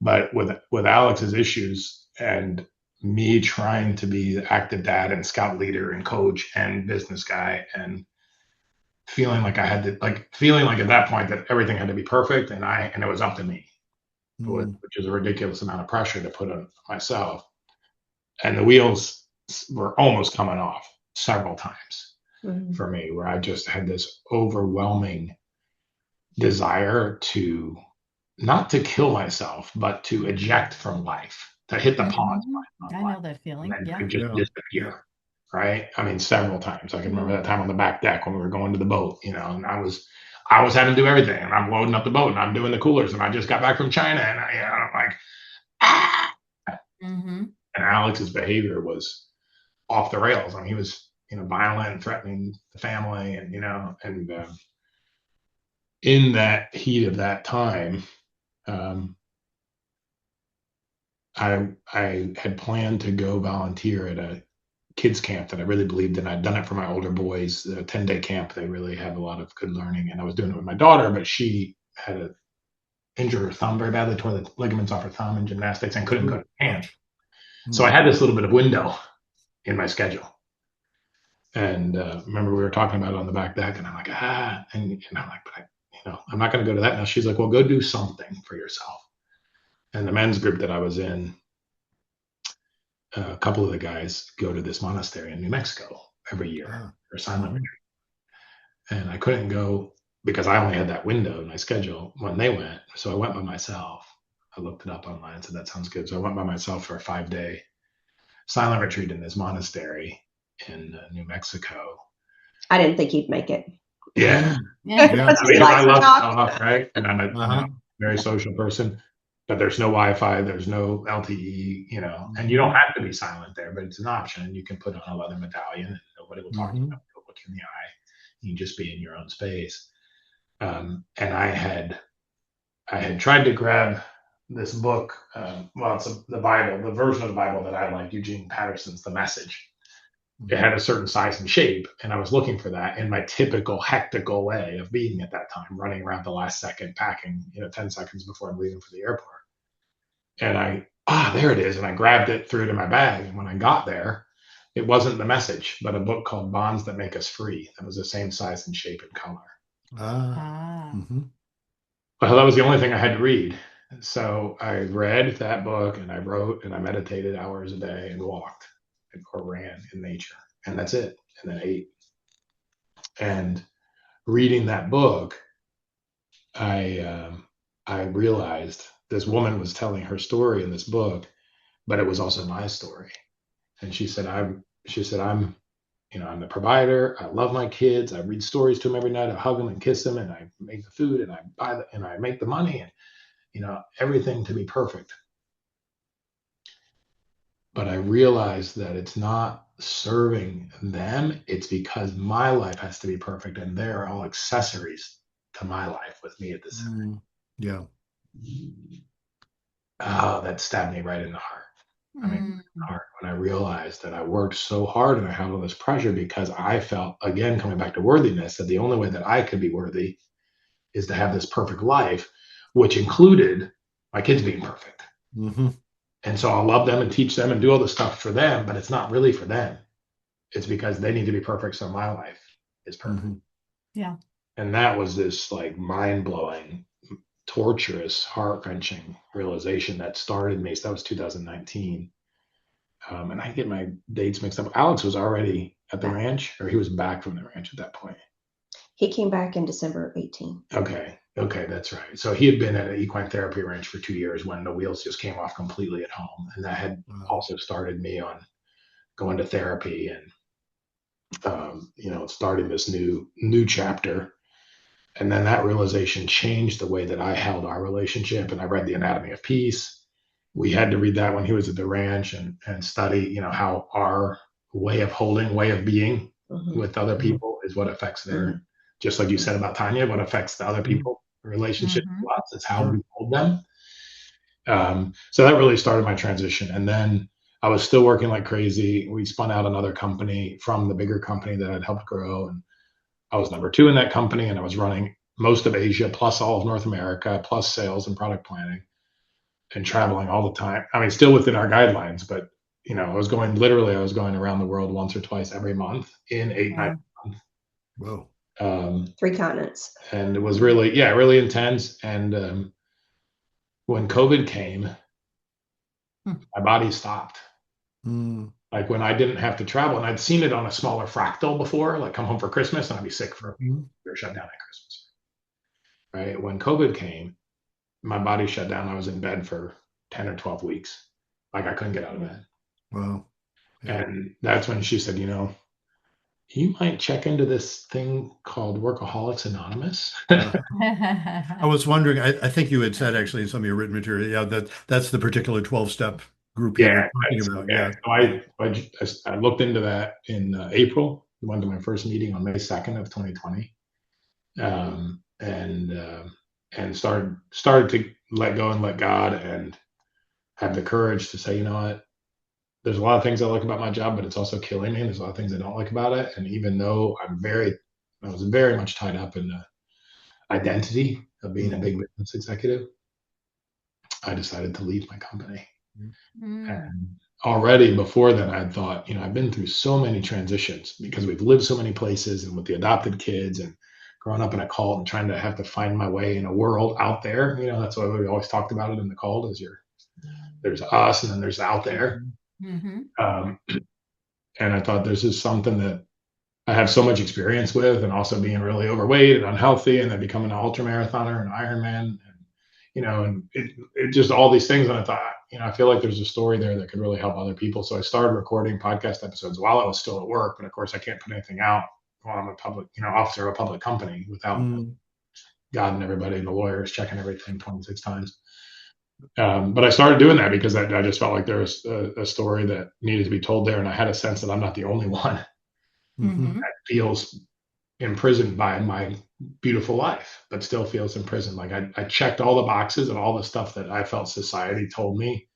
[SPEAKER 4] But with Alex's issues and me trying to be the active dad and scout leader and coach and business guy, and feeling like I had to, feeling like at that point that everything had to be perfect and it was up to me, which is a ridiculous amount of pressure to put on myself. And the wheels were almost coming off several times for me, where I just had this overwhelming desire to not to kill myself, but to eject from life, to hit the pause button.
[SPEAKER 2] I know that feeling.
[SPEAKER 4] And
[SPEAKER 2] Yeah.
[SPEAKER 4] to just disappear. Right. I mean, several times. I can remember that time on the back deck when we were going to the boat, and I was having to do everything, and I'm loading up the boat and I'm doing the coolers, and I just got back from China, and I'm like, ah. And Alex's behavior was off the rails. I mean, he was, violent and threatening the family, and, in that heat of that time, I had planned to go volunteer at a kids camp that I really believed in. I'd done it for my older boys, the 10-day camp. They really have a lot of good learning. And I was doing it with my daughter, but she had injured her thumb very badly, tore the ligaments off her thumb in gymnastics, and couldn't go to camp. So I had this little bit of window in my schedule. And remember, we were talking about it on the back deck, and I'm like, and I'm like, but I'm not going to go to that now. She's like, well, go do something for yourself. And the men's group that I was in, a couple of the guys go to this monastery in New Mexico every year for silent retreat. And I couldn't go because I only had that window in my schedule when they went. So I went by myself. I looked it up online and said, that sounds good. So I went by myself for a 5-day silent retreat in this monastery in New Mexico.
[SPEAKER 5] I didn't think he'd make it.
[SPEAKER 4] Yeah.
[SPEAKER 3] Yeah.
[SPEAKER 4] I mean, I love to talk, right? And I'm a very social person. But there's no Wi-Fi, there's no LTE, and you don't have to be silent there, but it's an option. And you can put on a leather medallion and nobody will talk to you, they'll look you in the eye. You can just be in your own space. And I had tried to grab this book. Well, it's the Bible, the version of the Bible that I like, Eugene Patterson's The Message. It had a certain size and shape, and I was looking for that in my typical hectical way of being at that time, running around the last second, packing, 10 seconds before I'm leaving for the airport. And there it is. And I grabbed it, threw it in my bag. And when I got there, it wasn't The Message, but a book called Bonds That Make Us Free. That was the same size and shape and color. Well, that was the only thing I had to read. So I read that book, and I wrote, and I meditated hours a day and walked or ran in nature. And that's it. And then ate. And reading that book, I realized this woman was telling her story in this book, but it was also my story. And she said, I'm the provider. I love my kids. I read stories to them every night. I hug them and kiss them, and I make the food, and I buy and I make the money, and everything to be perfect. But I realized that it's not serving them. It's because my life has to be perfect, and they're all accessories to my life with me at the center.
[SPEAKER 3] Yeah.
[SPEAKER 4] Oh, that stabbed me right in the heart. I mean, when I realized that I worked so hard and I had all this pressure because I felt, again, coming back to worthiness, that the only way that I could be worthy is to have this perfect life, which included my kids being perfect. And so I'll love them and teach them and do all the stuff for them, but it's not really for them. It's because they need to be perfect so my life is perfect.
[SPEAKER 2] Yeah.
[SPEAKER 4] And that was this like mind-blowing, torturous, heart-wrenching realization that started me. So that was 2019. And I get my dates mixed up. Alex was already at the ranch, or he was back from the ranch at that point.
[SPEAKER 5] He came back in December 18.
[SPEAKER 4] Okay, that's right. So he had been at an equine therapy ranch for 2 years when the wheels just came off completely at home. And that had also started me on going to therapy and, starting this new chapter. And then that realization changed the way that I held our relationship. And I read The Anatomy of Peace. We had to read that when he was at the ranch and study, how our way of being with other people is what affects their, just like you said about Tonya, what affects the other people, relationship with us, it's how we hold them. So that really started my transition. And then I was still working like crazy. We spun out another company from the bigger company that I'd helped grow. And I was number 2 in that company, and I was running most of Asia, plus all of North America, plus sales and product planning, and traveling all the time. I mean, still within our guidelines, but I was going around the world once or twice every month in 8, 9 months.
[SPEAKER 3] Whoa.
[SPEAKER 5] 3 continents.
[SPEAKER 4] And it was really intense. And when COVID came, my body stopped. Like when I didn't have to travel, and I'd seen it on a smaller fractal before, like come home for Christmas and I'd be sick for a week. We were shut down at Christmas. Right? When COVID came, my body shut down. I was in bed for 10 or 12 weeks. Like I couldn't get out of bed.
[SPEAKER 3] Wow. Yeah.
[SPEAKER 4] And that's when she said, you might check into this thing called Workaholics Anonymous.
[SPEAKER 3] I was wondering, I think you had said actually in some of your written material, that's the particular 12-step group you were talking about.
[SPEAKER 4] So I looked into that in April. I went to my first meeting on May 2nd of 2020. And started to let go and let God and have the courage to say, you know what, there's a lot of things I like about my job, but it's also killing me. There's a lot of things I don't like about it. And even though I was very much tied up in the identity of being a big business executive, I decided to leave my company. And already before then, I'd thought, I've been through so many transitions because we've lived so many places, and with the adopted kids and growing up in a cult and trying to have to find my way in a world out there. That's why we always talked about it in the cult, is there's us and then there's out there. And I thought this is something that I have so much experience with, and also being really overweight and unhealthy, and then becoming an ultra marathoner and Ironman, and it just all these things. And I thought, I feel like there's a story there that could really help other people. So I started recording podcast episodes while I was still at work, but of course I can't put anything out while I'm a public, officer of a public company without God and everybody and the lawyers checking everything 26 times. But I started doing that because I just felt like there was a story that needed to be told there. And I had a sense that I'm not the only one that feels imprisoned by my beautiful life, but still feels imprisoned. Like I checked all the boxes of all the stuff that I felt society told me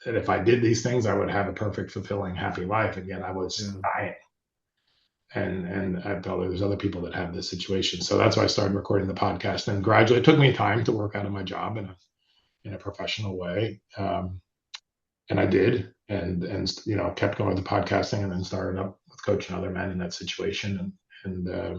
[SPEAKER 4] that if I did these things, I would have a perfect, fulfilling, happy life. And yet I was
[SPEAKER 3] Yeah.
[SPEAKER 4] dying. And I felt there's other people that have this situation. So that's why I started recording the podcast. And gradually, it took me time to work out of my job in a professional way. And I did, and kept going with the podcasting, and then started up with coaching other men in that situation, and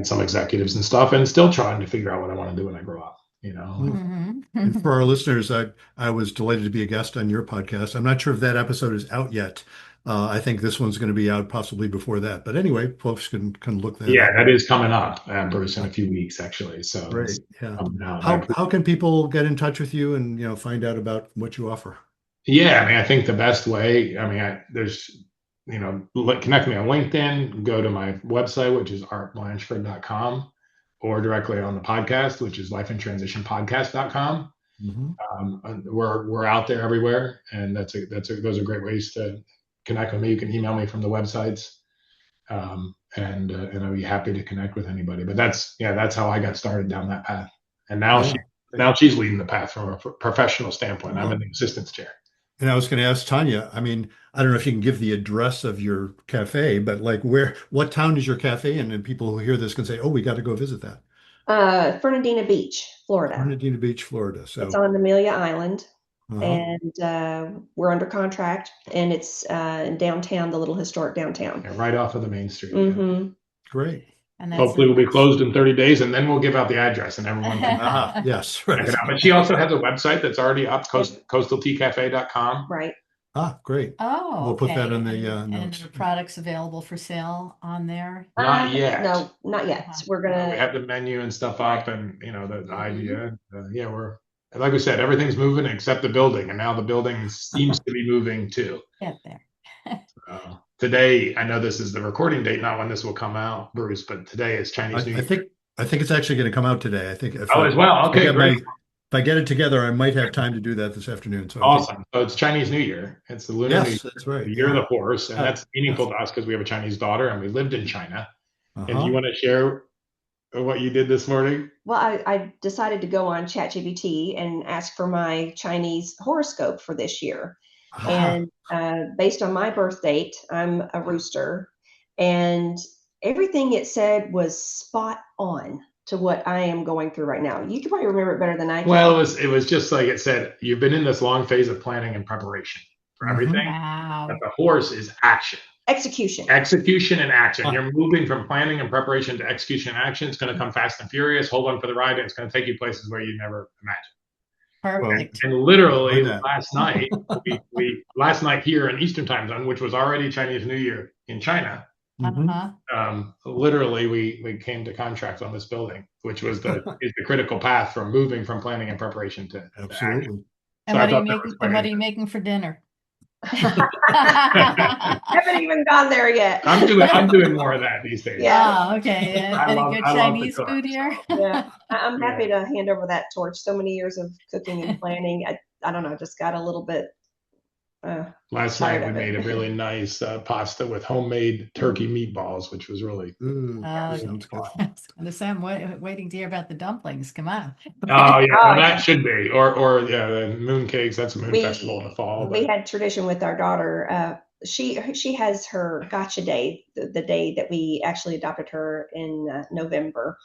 [SPEAKER 4] some executives and stuff, and still trying to figure out what I want to do when I grow up.
[SPEAKER 2] Mhm.
[SPEAKER 3] And for our listeners, I was delighted to be a guest on your podcast. I'm not sure if that episode is out yet. I think this one's going to be out possibly before that. But anyway, folks can look that
[SPEAKER 4] Yeah,
[SPEAKER 3] up.
[SPEAKER 4] that is coming up, Bruce, in a few weeks actually. So it's
[SPEAKER 3] Great. Yeah.
[SPEAKER 4] coming out.
[SPEAKER 3] How can people get in touch with you and find out about what you offer?
[SPEAKER 4] Yeah, I mean, I think the best way. I mean, connect me on LinkedIn. Go to my website, which is artblanchford.com, or directly on the podcast, which is lifeintransitionpodcast.com.
[SPEAKER 3] Mm-hmm.
[SPEAKER 4] We're out there everywhere, and those are great ways to connect with me. You can email me from the websites, and I'll be happy to connect with anybody. But that's how I got started down that path, and now she's leading the path from a professional standpoint. I'm in the assistant's chair.
[SPEAKER 3] And I was going to ask Tonya, I mean, I don't know if you can give the address of your cafe, but like what town is your cafe in? And people who hear this can say, oh, we got to go visit that.
[SPEAKER 5] Fernandina Beach, Florida.
[SPEAKER 3] Fernandina Beach, Florida. So
[SPEAKER 5] it's on Amelia Island,
[SPEAKER 3] uh-huh.
[SPEAKER 5] and we're under contract, and it's in downtown, the little historic downtown.
[SPEAKER 4] Yeah, right off of the main street.
[SPEAKER 5] Mm-hmm.
[SPEAKER 3] Great.
[SPEAKER 2] And
[SPEAKER 4] hopefully we'll be closed in 30 days, and then we'll give out the address, and everyone can
[SPEAKER 3] yes, right.
[SPEAKER 4] check it out. But she also has a website that's already up, coastalteacafe.com.
[SPEAKER 5] Right.
[SPEAKER 3] Great.
[SPEAKER 2] Oh,
[SPEAKER 3] We'll put that in the
[SPEAKER 2] and
[SPEAKER 3] notes.
[SPEAKER 2] the products available for sale on there?
[SPEAKER 4] Not yet.
[SPEAKER 5] No, not yet. We're gonna.
[SPEAKER 4] We have the menu and stuff up, and the idea. We're, like we said, everything's moving except the building, and now the building seems to be moving too.
[SPEAKER 2] Get there.
[SPEAKER 4] Today, I know this is the recording date, not when this will come out, Bruce, but today is Chinese New Year.
[SPEAKER 3] I think it's actually going to come out today. I think.
[SPEAKER 4] As well. Okay, great.
[SPEAKER 3] If I get it together, I might have time to do that this afternoon. So
[SPEAKER 4] awesome. So it's Chinese New Year. It's the Lunar New Year.
[SPEAKER 3] That's right.
[SPEAKER 4] The year of the horse, and that's meaningful to us because we have a Chinese daughter and we lived in China. And do you want to share what you did this morning?
[SPEAKER 5] Well, I decided to go on ChatGPT and ask for my Chinese horoscope for this year. And based on my birth date, I'm a rooster, and everything it said was spot on to what I am going through right now. You could probably remember it better than I can.
[SPEAKER 4] Well, it was just like it said, you've been in this long phase of planning and preparation for everything.
[SPEAKER 2] Wow.
[SPEAKER 4] But the horse is action.
[SPEAKER 5] Execution and
[SPEAKER 4] action. You're moving from planning and preparation to execution and action. It's going to come fast and furious. Hold on for the ride, and it's going to take you places where you never imagined.
[SPEAKER 2] Perfect.
[SPEAKER 4] And literally last night, last night here in Eastern Time Zone, which was already Chinese New Year in China, literally we came to contract on this building, which was the critical path from moving from planning and preparation to
[SPEAKER 3] absolutely.
[SPEAKER 2] And what are you making for dinner?
[SPEAKER 5] Haven't even gone there yet.
[SPEAKER 4] I'm doing more of that these days.
[SPEAKER 5] Yeah.
[SPEAKER 2] Oh, okay. Any good Chinese food here?
[SPEAKER 5] Yeah, I'm happy to hand over that torch. So many years of cooking and planning. I don't know, just got a little bit.
[SPEAKER 4] Last night we made a really nice pasta with homemade turkey meatballs, which was really
[SPEAKER 3] sounds good.
[SPEAKER 2] I'm waiting to hear about the dumplings. Come on.
[SPEAKER 4] Oh yeah, that should be or the moon cakes. That's a moon festival in the fall.
[SPEAKER 5] We had tradition with our daughter. She has her gotcha day, the day that we actually adopted her in November,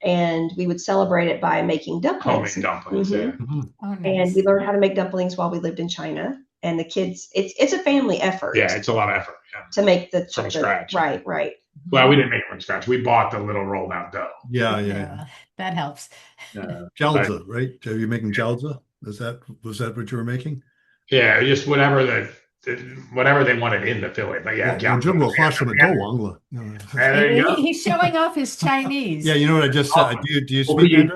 [SPEAKER 5] and we would celebrate it by making dumplings.
[SPEAKER 4] Homemade dumplings,
[SPEAKER 2] Oh, nice.
[SPEAKER 5] And we learned how to make dumplings while we lived in China. And the kids, it's a family effort.
[SPEAKER 4] Yeah, it's a lot of effort
[SPEAKER 5] to make
[SPEAKER 4] from scratch.
[SPEAKER 5] Right.
[SPEAKER 4] Well, we didn't make it from scratch. We bought the little rolled out dough.
[SPEAKER 3] Yeah.
[SPEAKER 2] That helps.
[SPEAKER 3] Jiaozi, right? Are you making jiaozi? Was that what you were making?
[SPEAKER 4] Yeah, just whatever they wanted in the filling. But yeah,
[SPEAKER 2] there you go. He's showing off his Chinese.
[SPEAKER 3] Yeah, you know what I just said. Do you speak Mandarin?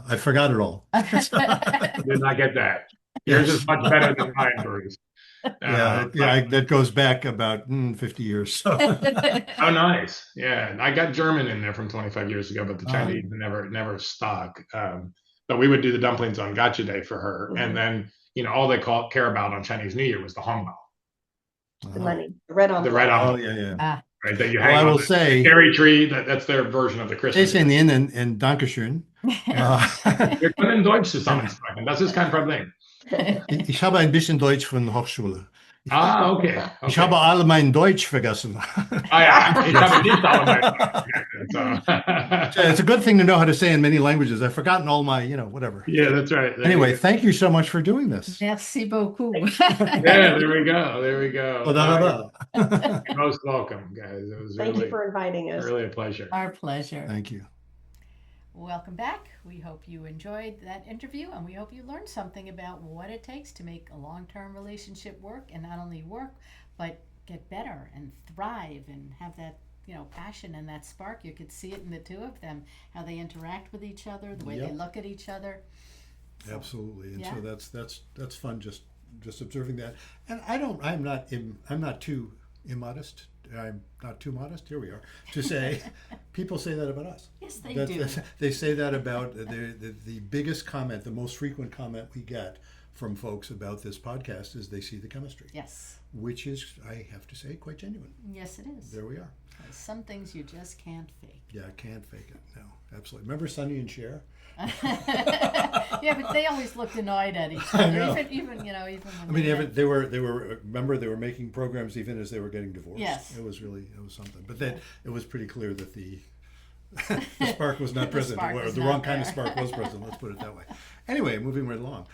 [SPEAKER 3] I forgot it all.
[SPEAKER 4] Did not get that. Yours is much better than mine, Bruce.
[SPEAKER 3] That goes back about 50 years. So.
[SPEAKER 4] Oh, nice. Yeah, I got German in there from 25 years ago, but the Chinese never stuck. But we would do the dumplings on Gotcha Day for her,
[SPEAKER 5] Mhm.
[SPEAKER 4] and then all they care about on Chinese New Year was the hongbao,
[SPEAKER 5] The money, the red
[SPEAKER 4] the red
[SPEAKER 5] envelope.
[SPEAKER 3] Oh,
[SPEAKER 4] envelope,
[SPEAKER 3] yeah, yeah.
[SPEAKER 2] Ah,
[SPEAKER 4] right? That you
[SPEAKER 3] Well,
[SPEAKER 4] hang
[SPEAKER 3] I
[SPEAKER 4] on
[SPEAKER 3] will
[SPEAKER 4] the
[SPEAKER 3] say,
[SPEAKER 4] cherry tree. That's their version of the Christmas tree.
[SPEAKER 3] Jason and Dankeschön.
[SPEAKER 4] Wir können Deutsch zusammen sprechen. Das ist kein Problem.
[SPEAKER 3] Ich habe ein bisschen Deutsch von Hochschule.
[SPEAKER 4] Ah, okay.
[SPEAKER 3] Ich habe alle mein Deutsch vergessen.
[SPEAKER 4] Ah ja, ich habe nicht alle meine Deutsch vergessen. So.
[SPEAKER 3] It's a good thing to know how to say in many languages. I've forgotten all my, whatever.
[SPEAKER 4] Yeah, that's right. There
[SPEAKER 3] Anyway,
[SPEAKER 4] you go.
[SPEAKER 3] thank you so much for doing this.
[SPEAKER 2] Merci beaucoup.
[SPEAKER 4] Yeah, there we go. There we go.
[SPEAKER 3] Oh, da, da, da.
[SPEAKER 4] You're most welcome, guys. It was
[SPEAKER 5] Thank
[SPEAKER 4] really,
[SPEAKER 5] you for inviting us.
[SPEAKER 4] really a pleasure.
[SPEAKER 2] Our pleasure.
[SPEAKER 3] Thank you.
[SPEAKER 2] Welcome back. We hope you enjoyed that interview, and we hope you learned something about what it takes to make a long-term relationship work, and not only work, but get better and thrive and have that passion and that spark. You could see it in the two of them, how they interact with each other, the way they look at each other. So,
[SPEAKER 3] Absolutely. And
[SPEAKER 2] yeah.
[SPEAKER 3] so that's fun, just observing that. And I'm not too immodest. I'm not too modest. Here we are to say, people say that about us.
[SPEAKER 2] Yes, they do.
[SPEAKER 3] They say that about the biggest comment, the most frequent comment we get from folks about this podcast is they see the chemistry.
[SPEAKER 2] Yes.
[SPEAKER 3] Which is, I have to say, quite genuine.
[SPEAKER 2] Yes, it is.
[SPEAKER 3] There we are.
[SPEAKER 2] Some things you just can't fake.
[SPEAKER 3] Yeah, I can't fake it. No, absolutely. Remember Sonny and Cher?
[SPEAKER 2] Yeah, but they always looked annoyed at each
[SPEAKER 3] I
[SPEAKER 2] other.
[SPEAKER 3] know.
[SPEAKER 2] Even when
[SPEAKER 3] I mean, they were. Remember, they were making programs even as they were getting divorced.
[SPEAKER 2] Yes.
[SPEAKER 3] It was something. But then it was pretty clear that the spark was not present.
[SPEAKER 2] spark was
[SPEAKER 3] The
[SPEAKER 2] not
[SPEAKER 3] wrong kind of
[SPEAKER 2] there.
[SPEAKER 3] spark was present. Let's put it that way. Anyway, moving right along.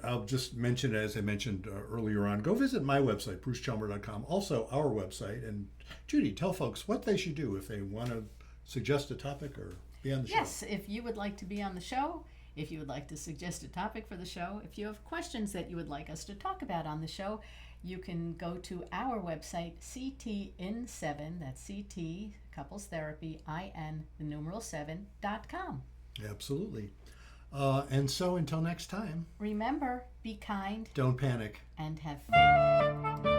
[SPEAKER 3] I'll just mention, as I mentioned earlier on, go visit my website, brucechalmer.com. Also, our website. And Judy, tell folks what they should do if they want to suggest a topic or be on the show.
[SPEAKER 2] Yes, if you would like to be on the show, if you would like to suggest a topic for the show, if you have questions that you would like us to talk about on the show, you can go to our website, CTIN7, that's CT, Couples Therapy, IN, the numeral 7.com.
[SPEAKER 3] Absolutely. And so until next time,
[SPEAKER 2] Remember, be kind
[SPEAKER 3] don't panic.
[SPEAKER 2] and have faith.